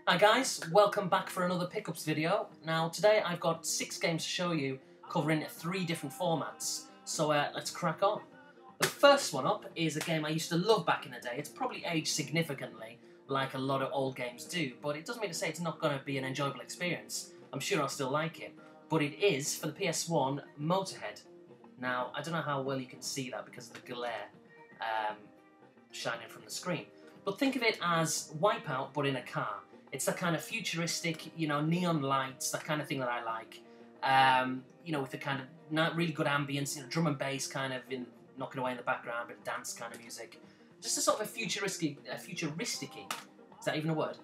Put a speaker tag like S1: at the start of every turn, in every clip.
S1: Hi guys, welcome back for another pickups video. Now today I've got 6 games to show you covering 3 different formats, so let's crack on. The first one up is a game I used to love back in the day. It's probably aged significantly like a lot of old games do, but it doesn't mean to say it's not going to be an enjoyable experience. I'm sure I'll still like it, but it is, for the PS1, Motorhead. Now I don't know how well you can see that because of the glare shining from the screen, but think of it as Wipeout but in a car. It's that kind of futuristic, neon lights, that kind of thing that I like. With the kind of really good ambience, drum and bass kind of knocking away in the background, but dance kind of music. Just a sort of a futuristic, is that even a word?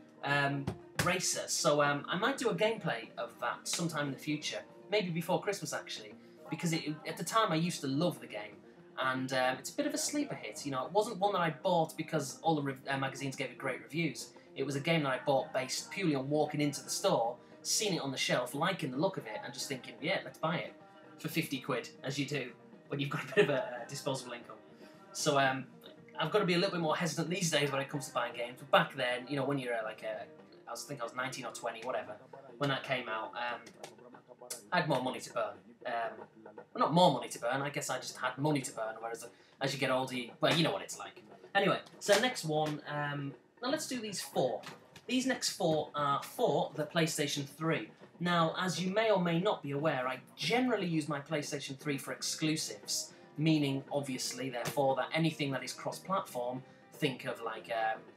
S1: Racer. So I might do a gameplay of that sometime in the future, maybe before Christmas actually, because at the time I used to love the game. And it's a bit of a sleeper hit. It wasn't one that I bought because all the magazines gave it great reviews. It was a game that I bought based purely on walking into the store, seeing it on the shelf, liking the look of it, and just thinking, yeah, let's buy it for 50 quid, as you do when you've got a bit of a disposable income. So I've got to be a little bit more hesitant these days when it comes to buying games. But back then, when you're I think I was 19 or 20, whatever, when that came out, I had more money to burn. Well, not more money to burn, I guess I just had money to burn, whereas as you get older, well, you know what it's like. Anyway, so next one, now let's do these 4. These next 4 are for the PlayStation 3. Now, as you may or may not be aware, I generally use my PlayStation 3 for exclusives, meaning, obviously, therefore, that anything that is cross-platform, think of like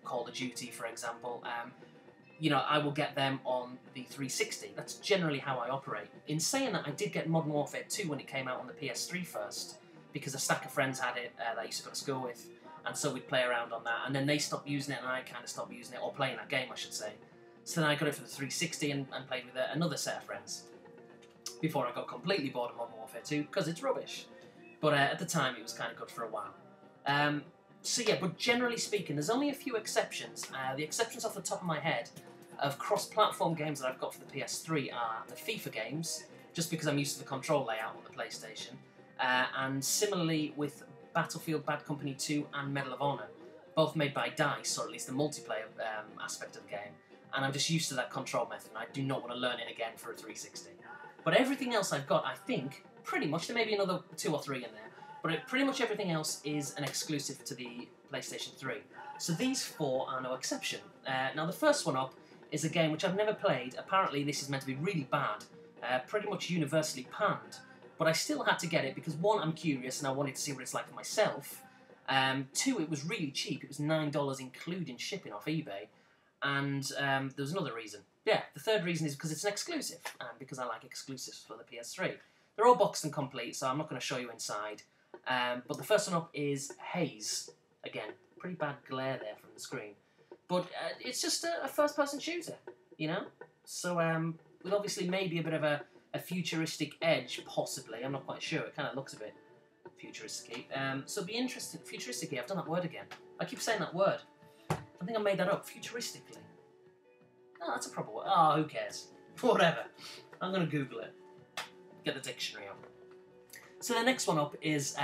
S1: Call of Duty, for example, I will get them on the 360. That's generally how I operate. In saying that, I did get Modern Warfare 2 when it came out on the PS3 first, because a stack of friends had it that I used to go to school with, and so we'd play around on that, and then they stopped using it, and I kind of stopped using it, or playing that game, I should say. So then I got it for the 360 and played with another set of friends, before I got completely bored of Modern Warfare 2, because it's rubbish. But at the time, it was kind of good for a while. So yeah, but generally speaking, there's only a few exceptions. The exceptions off the top of my head of cross-platform games that I've got for the PS3 are the FIFA games, just because I'm used to the control layout on the PlayStation, and similarly with Battlefield Bad Company 2 and Medal of Honor, both made by DICE, or at least the multiplayer aspect of the game, and I'm just used to that control method, and I do not want to learn it again for a 360. But everything else I've got, I think, pretty much, there may be another 2 or 3 in there, but pretty much everything else is an exclusive to the PlayStation 3. So these 4 are no exception. Now the first one up is a game which I've never played. Apparently this is meant to be really bad, pretty much universally panned, but I still had to get it because 1, I'm curious and I wanted to see what it's like for myself. 2, it was really cheap. It was $9 including shipping off eBay, and there was another reason. Yeah, the third reason is because it's an exclusive, because I like exclusives for the PS3. They're all boxed and complete, so I'm not going to show you inside. But the first one up is Haze. Again, pretty bad glare there from the screen. But it's just a first-person shooter, So with obviously maybe a bit of a futuristic edge, possibly. I'm not quite sure. It kind of looks a bit futuristic. So it'd be interesting. Futuristically, I've done that word again. I keep saying that word. I think I made that up. Futuristically. Oh, that's a proper word. Oh, who cares? Whatever. I'm going to Google it. Get the dictionary up. So the next one up is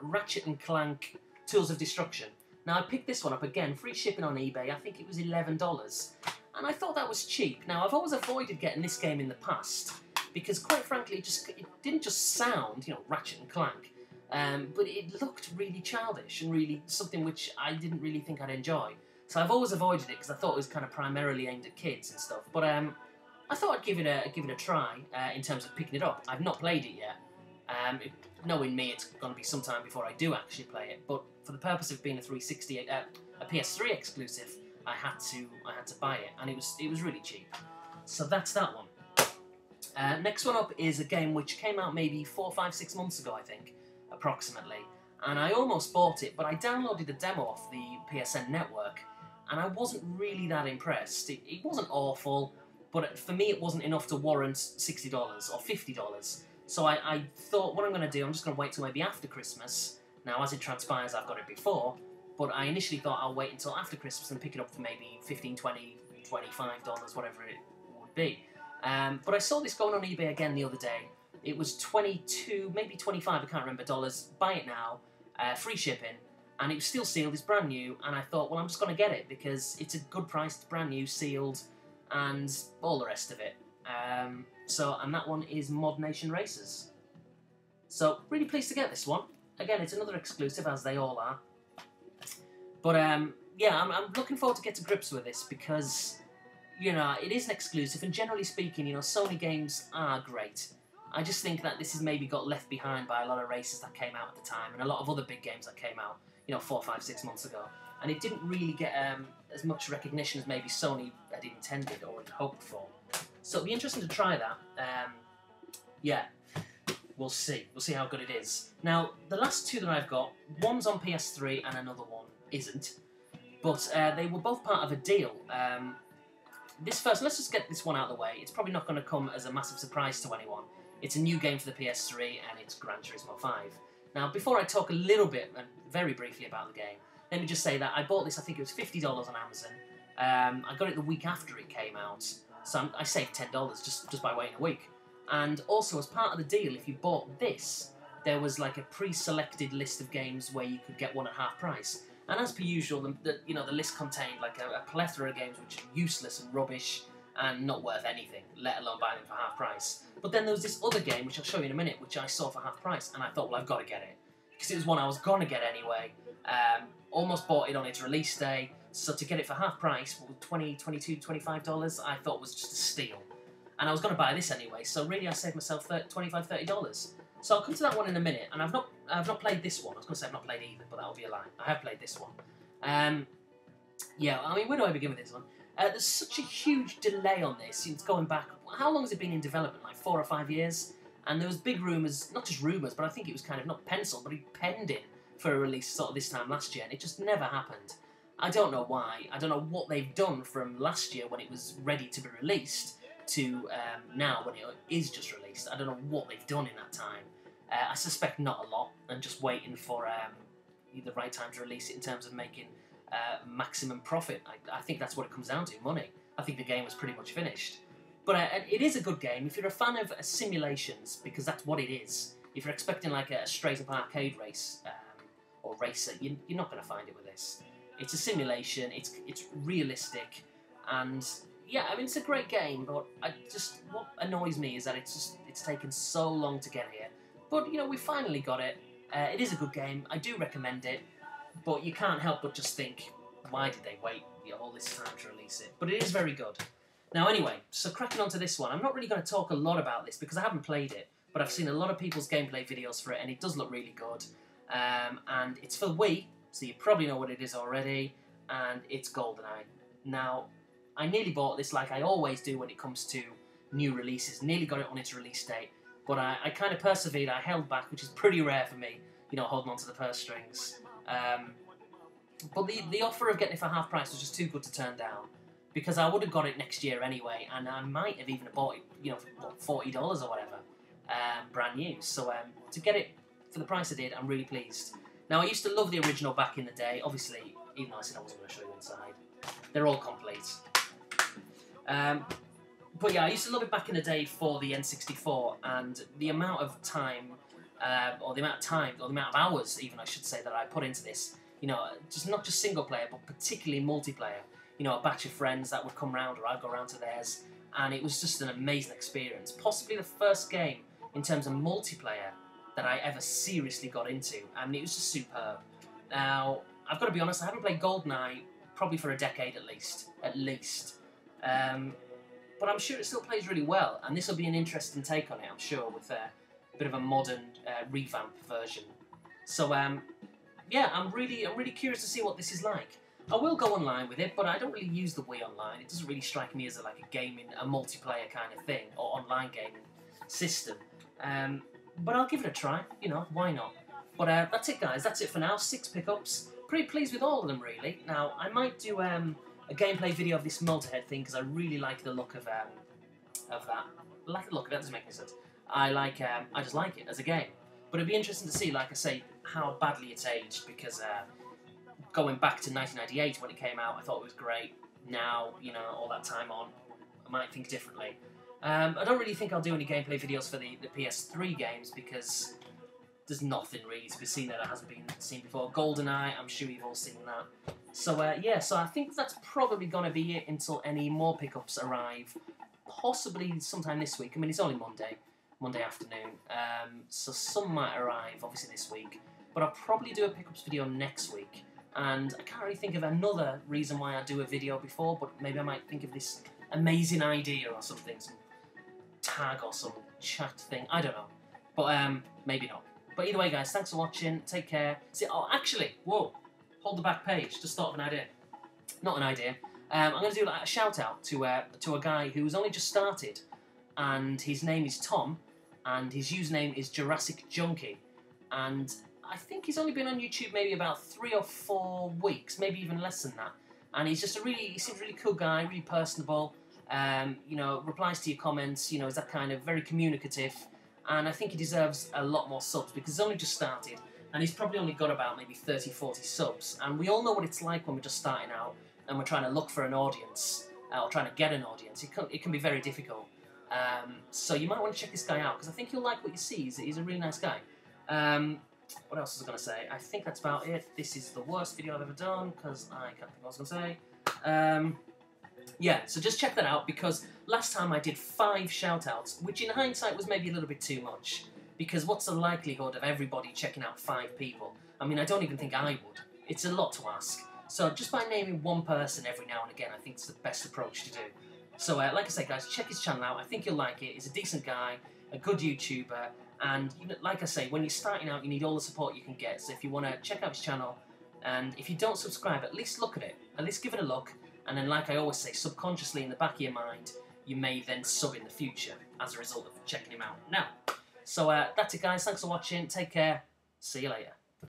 S1: Ratchet & Clank Tools of Destruction. Now I picked this one up again, free shipping on eBay. I think it was $11. And I thought that was cheap. Now I've always avoided getting this game in the past, because quite frankly it didn't just sound, Ratchet & Clank, but it looked really childish and really something which I didn't really think I'd enjoy. So I've always avoided it because I thought it was kind of primarily aimed at kids and stuff. But I thought I'd give it a try in terms of picking it up. I've not played it yet. Knowing me, it's going to be some time before I do actually play it. But for the purpose of being a 360, a PS3 exclusive, I had to buy it, and it was really cheap. So that's that one. Next one up is a game which came out maybe 4, 5, 6 months ago, I think, approximately. And I almost bought it, but I downloaded the demo off the PSN network, and I wasn't really that impressed. It wasn't awful, but for me it wasn't enough to warrant $60 or $50. So I thought, what I'm going to do, I'm just going to wait till maybe after Christmas. Now, as it transpires, I've got it before, but I initially thought I'll wait until after Christmas and pick it up for maybe $15, $20, $25, whatever it would be. But I saw this going on eBay again the other day. It was 22, maybe 25, I can't remember, dollars. Buy it now, free shipping, and it was still sealed, it's brand new, and I thought, well, I'm just going to get it because it's a good price, it's brand new, sealed, and all the rest of it. And that one is Mod Nation Racers. So, really pleased to get this one. Again, it's another exclusive, as they all are. But, yeah, I'm looking forward to get to grips with this because, you know, it is an exclusive, and generally speaking, you know, Sony games are great. I just think that this has maybe got left behind by a lot of races that came out at the time, and a lot of other big games that came out, you know, 4, 5, 6 months ago. And it didn't really get as much recognition as maybe Sony had intended or had hoped for. So it'll be interesting to try that. Yeah, we'll see. We'll see how good it is. Now, the last two that I've got, one's on PS3 and another one isn't. But they were both part of a deal. This first, let's just get this one out of the way. It's probably not going to come as a massive surprise to anyone. It's a new game for the PS3 and it's Gran Turismo 5. Now, before I talk a little bit and very briefly about the game, let me just say that I bought this, I think it was $50 on Amazon. I got it the week after it came out, so I saved $10 just by waiting a week. And also, as part of the deal, if you bought this, there was like a pre-selected list of games where you could get one at half price. And as per usual, the list contained like a plethora of games which are useless and rubbish and not worth anything, let alone buying them for half price. But then there was this other game, which I'll show you in a minute, which I saw for half price, and I thought, well, I've got to get it. Because it was one I was going to get anyway. Almost bought it on its release day, so to get it for half price, $20, $22, $25, I thought was just a steal. And I was going to buy this anyway, so really I saved myself $25, $30. So I'll come to that one in a minute, and I've not played this one. I was going to say I've not played either, but that would be a lie. I have played this one. Yeah, I mean, where do I begin with this one? There's such a huge delay on this. It's going back, how long has it been in development? Like 4 or 5 years? And there was big rumours, not just rumours, but I think it was kind of not penciled, but pending for a release sort of this time last year, and it just never happened. I don't know why. I don't know what they've done from last year when it was ready to be released to now when it is just released. I don't know what they've done in that time. I suspect not a lot, and just waiting for the right time to release it in terms of making maximum profit. I think that's what it comes down to, money. I think the game was pretty much finished. But it is a good game. If you're a fan of simulations, because that's what it is, if you're expecting like a straight-up arcade race or racer, you're not going to find it with this. It's a simulation, it's realistic, and yeah, I mean, it's a great game, but what annoys me is that it's taken so long to get here. But, you know, we finally got it. It is a good game. I do recommend it, but you can't help but just think, why did they wait all this time to release it? But it is very good. Now, anyway, so cracking on to this one. I'm not really going to talk a lot about this because I haven't played it, but I've seen a lot of people's gameplay videos for it, and it does look really good. And it's for Wii, so you probably know what it is already, and it's GoldenEye. Now, I nearly bought this like I always do when it comes to new releases. Nearly got it on its release date, but I kind of persevered. I held back, which is pretty rare for me, you know, holding on to the purse strings. But the offer of getting it for half price was just too good to turn down, because I would have got it next year anyway, and I might have even bought it, you know, for $40 or whatever, brand new. So to get it for the price I did, I'm really pleased. Now, I used to love the original back in the day. Obviously, even though I said I wasn't going to show you inside, they're all complete. But yeah, I used to love it back in the day for the N64, and the amount of time, or the amount of hours, even I should say, that I put into this. You know, just not just single player, but particularly multiplayer. You know, a batch of friends that would come round, or I'd go round to theirs, and it was just an amazing experience. Possibly the first game in terms of multiplayer that I ever seriously got into. I mean, it was just superb. Now, I've got to be honest, I haven't played GoldenEye probably for a decade at least. But I'm sure it still plays really well, and this will be an interesting take on it, I'm sure, with a bit of a modern revamped version. So, yeah, I'm really curious to see what this is like. I will go online with it, but I don't really use the Wii online. It doesn't really strike me as a multiplayer kind of thing, or online gaming system. But I'll give it a try, you know, why not? But that's it, guys. That's it for now. 6 pickups. Pretty pleased with all of them, really. Now, I might do a gameplay video of this multi-head thing, because I really like the look of that. I like the look of it. That doesn't make any sense. I just like it as a game. But it'd be interesting to see, like I say, how badly it's aged, because going back to 1998 when it came out, I thought it was great. Now, you know, all that time on, I might think differently. I don't really think I'll do any gameplay videos for the PS3 games, because there's nothing really to be seen that hasn't been seen before. GoldenEye, I'm sure you've all seen that. So yeah, so I think that's probably going to be it until any more pickups arrive. Possibly sometime this week. I mean, it's only Monday afternoon, so some might arrive, obviously, this week. But I'll probably do a pickups video next week. And I can't really think of another reason why I do a video before, but maybe I might think of this amazing idea or something, some tag or some chat thing, I don't know. But maybe not. But either way, guys, thanks for watching, take care. See, oh, actually, whoa, hold the back page, just thought of an idea. Not an idea. I'm going to do like a shout out to a guy who's only just started, and his name is Tom, and his username is JurassicJunkie, and I think he's only been on YouTube maybe about 3 or 4 weeks, maybe even less than that. And he's just he seems a really cool guy, really personable. You know, replies to your comments. You know, is that kind of very communicative. And I think he deserves a lot more subs because he's only just started, and he's probably only got about maybe 30, 40 subs. And we all know what it's like when we're just starting out and we're trying to look for an audience or trying to get an audience. It can be very difficult. So you might want to check this guy out because I think you'll like what you see. He's a really nice guy. What else was I going to say? I think that's about it. This is the worst video I've ever done because I can't think what I was going to say. Yeah, so just check that out because last time I did 5 shoutouts, which in hindsight was maybe a little bit too much. Because what's the likelihood of everybody checking out 5 people? I mean, I don't even think I would. It's a lot to ask. So just by naming one person every now and again, I think it's the best approach to do. So like I say, guys, check his channel out. I think you'll like it. He's a decent guy, a good YouTuber. And you know, like I say, when you're starting out, you need all the support you can get. So if you want to check out his channel, and if you don't subscribe, at least look at it. At least give it a look. And then, like I always say, subconsciously in the back of your mind, you may then sub in the future as a result of checking him out. Now, so that's it, guys. Thanks for watching. Take care. See you later.